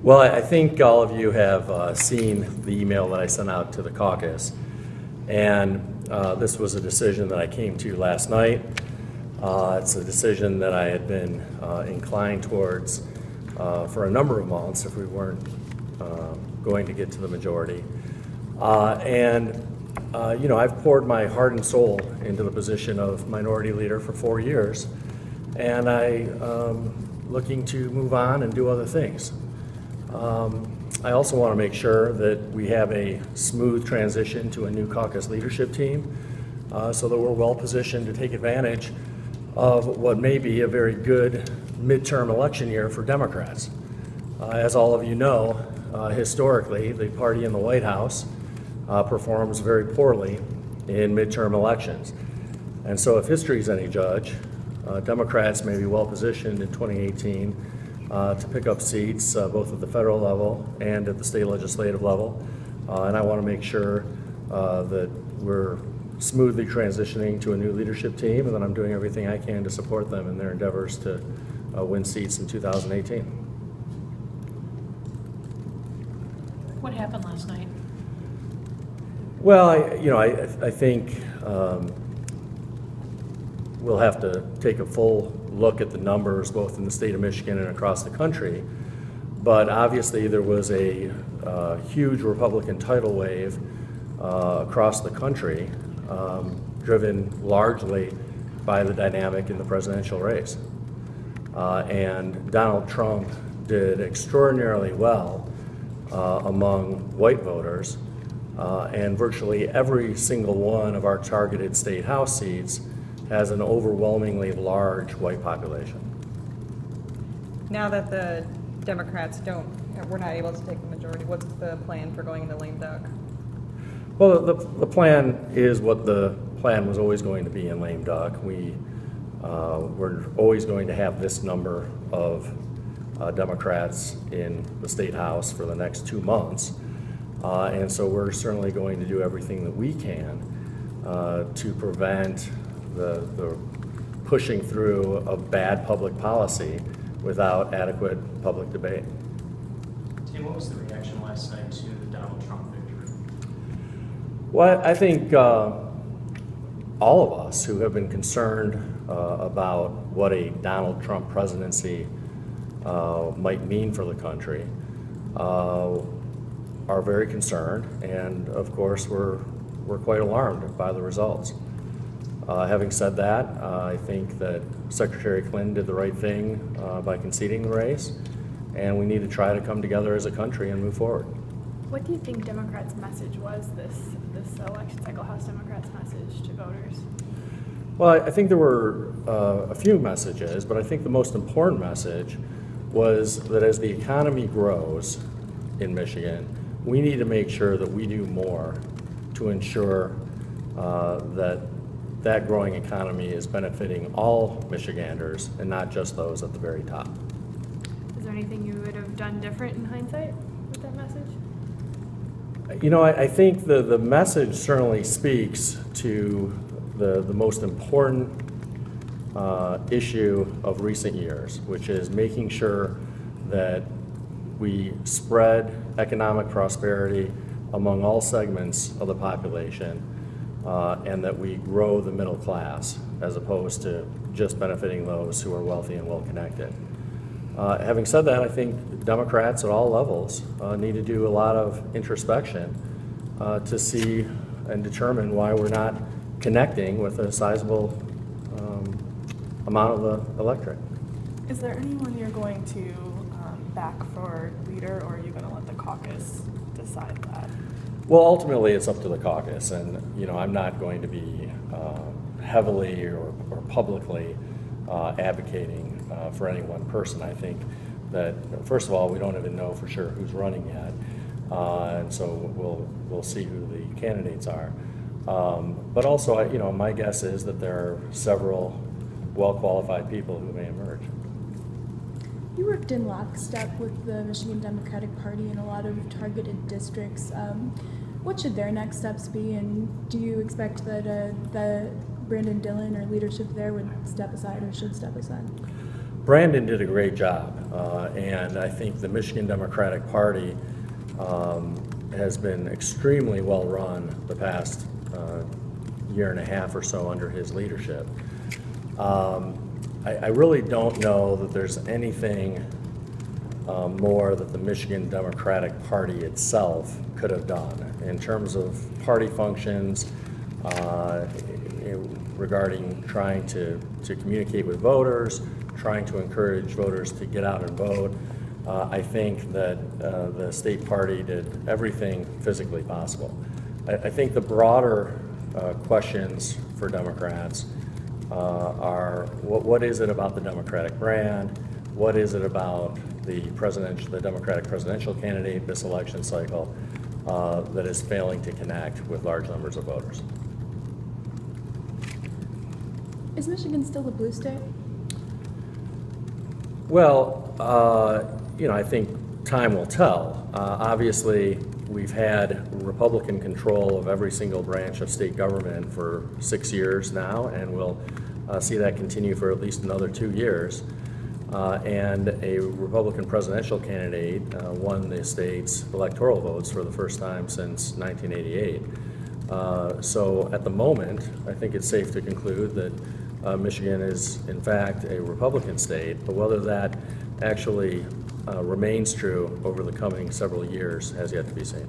Well, I think all of you have seen the email that I sent out to the caucus, and this was a decision that I came to last night. It's a decision that I had been inclined towards for a number of months if we weren't going to get to the majority. You know, I've poured my heart and soul into the position of minority leader for 4 years, and I'm looking to move on and do other things. I also want to make sure that we have a smooth transition to a new caucus leadership team so that we're well positioned to take advantage of what may be a very good midterm election year for Democrats. As all of you know, historically, the party in the White House performs very poorly in midterm elections. And so if history is any judge, Democrats may be well positioned in 2018 to pick up seats both at the federal level and at the state legislative level. And I want to make sure that we're smoothly transitioning to a new leadership team, and that I'm doing everything I can to support them in their endeavors to win seats in 2018. What happened last night? Well, I think we'll have to take a full look at the numbers both in the state of Michigan and across the country. But obviously there was a huge Republican tidal wave across the country, driven largely by the dynamic in the presidential race. And Donald Trump did extraordinarily well among white voters, and virtually every single one of our targeted state house seats has an overwhelmingly large white population. Now that the Democrats we're not able to take the majority, what's the plan for going into lame duck? Well, the plan is what the plan was always going to be in lame duck. We're always going to have this number of Democrats in the state house for the next 2 months. And so we're certainly going to do everything that we can to prevent the pushing through of bad public policy without adequate public debate. Tim, what was the reaction last night to the Donald Trump victory? Well, I think all of us who have been concerned about what a Donald Trump presidency might mean for the country are very concerned, and of course we're quite alarmed by the results. Having said that, I think that Secretary Clinton did the right thing by conceding the race, and we need to try to come together as a country and move forward. What do you think Democrats' message was, this election cycle, House Democrats' message to voters? Well, I think there were a few messages, but I think the most important message was that as the economy grows in Michigan, we need to make sure that we do more to ensure that growing economy is benefiting all Michiganders and not just those at the very top. Is there anything you would have done different in hindsight with that message? You know, I think the message certainly speaks to the most important issue of recent years, which is making sure that we spread economic prosperity among all segments of the population, and that we grow the middle class as opposed to just benefiting those who are wealthy and well-connected. Having said that, I think Democrats at all levels need to do a lot of introspection to see and determine why we're not connecting with a sizable amount of the electorate. Is there anyone you're going to back for leader, or are you going to let the caucus decide that? Well, ultimately, it's up to the caucus, and I'm not going to be heavily or publicly advocating for any one person. I think that first of all, we don't even know for sure who's running yet, and so we'll see who the candidates are. But also, my guess is that there are several well-qualified people who may emerge. You worked in lockstep with the Michigan Democratic Party in a lot of targeted districts. What should their next steps be, and do you expect that Brandon Dillon or leadership there would step aside or should step aside? Brandon did a great job, and I think the Michigan Democratic Party has been extremely well run the past year and a half or so under his leadership. I really don't know that there's anything more that the Michigan Democratic Party itself could have done in terms of party functions, regarding trying to communicate with voters, trying to encourage voters to get out and vote. I think that the state party did everything physically possible. I think the broader questions for Democrats are what is it about the Democratic brand? What is it about the Democratic presidential candidate this election cycle that is failing to connect with large numbers of voters? Is Michigan still a blue state? Well, I think time will tell. Obviously, we've had Republican control of every single branch of state government for 6 years now, and we'll see that continue for at least another 2 years. And a Republican presidential candidate won the state's electoral votes for the first time since 1988. So at the moment, I think it's safe to conclude that Michigan is, in fact, a Republican state, but whether that actually remains true over the coming several years has yet to be seen.